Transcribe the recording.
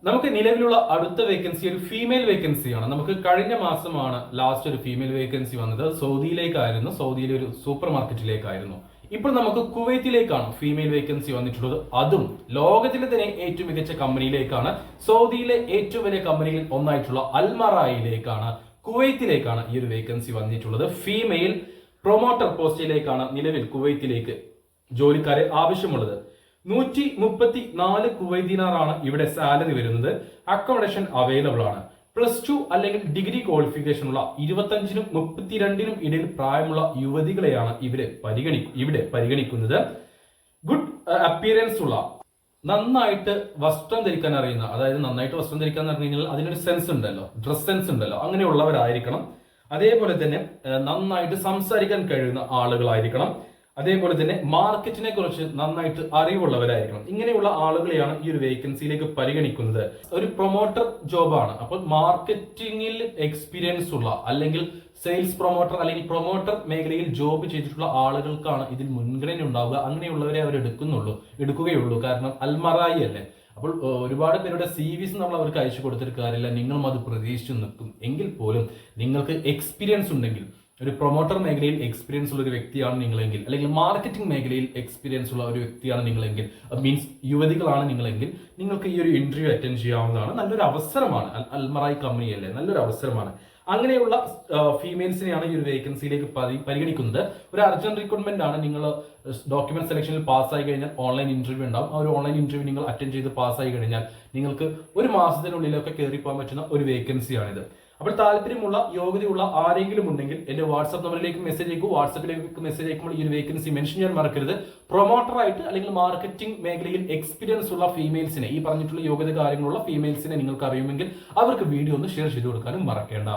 നമുക്ക് നിലവിലുള്ള അടുത്ത വേക്കൻസി ഒരു ഫീമെയിൽ വേക്കൻസിയാണ്. നമുക്ക് കഴിഞ്ഞ മാസമാണ് ലാസ്റ്റ് ഒരു ഫീമെയിൽ വേക്കൻസി വന്നത്. സൗദിയിലേക്കായിരുന്നു, സൗദിയിലെ ഒരു സൂപ്പർ മാർക്കറ്റിലേക്കായിരുന്നു. ഇപ്പോൾ നമുക്ക് കുവൈത്തിലേക്കാണ് ഫീമെയിൽ വേക്കൻസി വന്നിട്ടുള്ളത്. അതും ലോകത്തിലെ തന്നെ ഏറ്റവും മികച്ച കമ്പനിയിലേക്കാണ്. സൗദിയിലെ ഏറ്റവും വലിയ കമ്പനിയിൽ ഒന്നായിട്ടുള്ള അൽമറായിലേക്കാണ്, കുവൈത്തിലേക്കാണ് ഈ ഒരു വേക്കൻസി വന്നിട്ടുള്ളത്. ഫീമെയിൽ പ്രൊമോട്ടർ പോസ്റ്റിലേക്കാണ് നിലവിൽ കുവൈത്തിലേക്ക് ജോലിക്കാരെ ആവശ്യമുള്ളത്. 134 കുവൈറ്റ് ദിനാറാണ് ഇവിടെ സാലറി വരുന്നത്. അക്കോമഡേഷൻ അവൈലബിൾ ആണ്. +2 അല്ലെങ്കിൽ ഡിഗ്രി ക്വാളിഫിക്കേഷൻ ഉള്ള 25നും 32നും ഇടയിൽ പ്രായമുള്ള യുവതികളെയാണ് ഇവിടെ പരിഗണിക്കുന്നത്. ഗുഡ് അപ്പിയറൻസ് ഉള്ള, നന്നായിട്ട് വസ്ത്രം ധരിക്കാൻ അറിയുന്ന, അതായത് നന്നായിട്ട് വസ്ത്രം ധരിക്കാൻ പറഞ്ഞു കഴിഞ്ഞാൽ അതിനൊരു സെൻസ് ഉണ്ടല്ലോ, ഡ്രസ് സെൻസ് ഉണ്ടല്ലോ, അങ്ങനെയുള്ളവരായിരിക്കണം. അതേപോലെ തന്നെ നന്നായിട്ട് സംസാരിക്കാൻ കഴിയുന്ന ആളുകളായിരിക്കണം. അതേപോലെ തന്നെ മാർക്കറ്റിനെ കുറിച്ച് നന്നായിട്ട് അറിവുള്ളവരായിരിക്കണം. ഇങ്ങനെയുള്ള ആളുകളെയാണ് ഈ ഒരു വേക്കൻസിയിലേക്ക് പരിഗണിക്കുന്നത്. ഒരു പ്രൊമോട്ടർ ജോബാണ്. അപ്പോൾ മാർക്കറ്റിംഗിൽ എക്സ്പീരിയൻസ് ഉള്ള, അല്ലെങ്കിൽ സെയിൽസ് പ്രൊമോട്ടർ അല്ലെങ്കിൽ പ്രൊമോട്ടർ മേഖലയിൽ ജോബ് ചെയ്തിട്ടുള്ള ആളുകൾക്കാണ് ഇതിൽ മുൻഗണന ഉണ്ടാവുക. അങ്ങനെയുള്ളവരെ അവർ എടുക്കുകയുള്ളൂ. കാരണം അൽമറായി അല്ലേ. അപ്പോൾ ഒരുപാട് പേരുടെ CVs നമ്മൾ അവർക്ക് അയച്ചു കൊടുത്തിട്ട് കാര്യമില്ല. നിങ്ങളും അത് പ്രതീക്ഷിച്ചു നിൽക്കും. എങ്കിൽ പോലും നിങ്ങൾക്ക് എക്സ്പീരിയൻസ് ഉണ്ടെങ്കിൽ, ഒരു പ്രൊമോട്ടർ മേഖലയിൽ എക്സ്പീരിയൻസ് ഉള്ള ഒരു വ്യക്തിയാണ് നിങ്ങളെങ്കിൽ, അല്ലെങ്കിൽ മാർക്കറ്റിംഗ് മേഖലയിൽ എക്സ്പീരിയൻസ് ഉള്ള ഒരു വ്യക്തിയാണ് നിങ്ങളെങ്കിൽ, മീൻസ് യുവതികളാണ് നിങ്ങളെങ്കിൽ, നിങ്ങൾക്ക് ഈ ഒരു ഇന്റർവ്യൂ അറ്റൻഡ് ചെയ്യാവുന്നതാണ്. നല്ലൊരു അവസരമാണ്. അൽമറായി കമ്പനിയല്ലേ, നല്ലൊരു അവസരമാണ്. അങ്ങനെയുള്ള ഫീമെയിൽസിനെയാണ് ഈ ഒരു വേക്കൻസിയിലേക്ക് പരിഗണിക്കുന്നത്. ഒരു അർജന്റ് റിക്രൂട്ട്മെന്റ് ആണ്. നിങ്ങൾ ഡോക്യുമെന്റ് സെലക്ഷനിൽ പാസ്സായി കഴിഞ്ഞാൽ ഓൺലൈൻ ഇന്റർവ്യൂ ഉണ്ടാവും. ആ ഒരു ഓൺലൈൻ ഇന്റർവ്യൂ നിങ്ങൾ അറ്റൻഡ് ചെയ്ത് പാസ്സായി കഴിഞ്ഞാൽ നിങ്ങൾക്ക് ഒരു മാസത്തിനുള്ളിലൊക്കെ കയറി പോകാൻ പറ്റുന്ന ഒരു വേക്കൻസിയാണിത്. അപ്പോൾ താല്പര്യമുള്ള, യോഗ്യതയുള്ള ആരെങ്കിലും ഉണ്ടെങ്കിൽ എന്റെ വാട്സ്ആപ്പ് നമ്പറിലേക്ക് മെസ്സേജ് അയക്കൂ. വാട്സ്ആപ്പിലേക്ക് മെസ്സേജ് അയക്കുമ്പോൾ ഈ ഒരു വേക്കൻസി മെൻഷൻ ചെയ്യാൻ മറക്കരുത്. പ്രൊമോട്ടറായിട്ട് അല്ലെങ്കിൽ മാർക്കറ്റിംഗ് മേഖലയിൽ എക്സ്പീരിയൻസ് ഉള്ള ഫീമെയിൽസിനെ, ഈ പറഞ്ഞിട്ടുള്ള യോഗ്യത കാര്യങ്ങളുള്ള ഫീമെയിൽസിനെ നിങ്ങൾക്ക് അറിയുമെങ്കിൽ അവർക്ക് വീഡിയോ ഒന്ന് ഷെയർ ചെയ്ത് കൊടുക്കാനും മറക്കേണ്ട.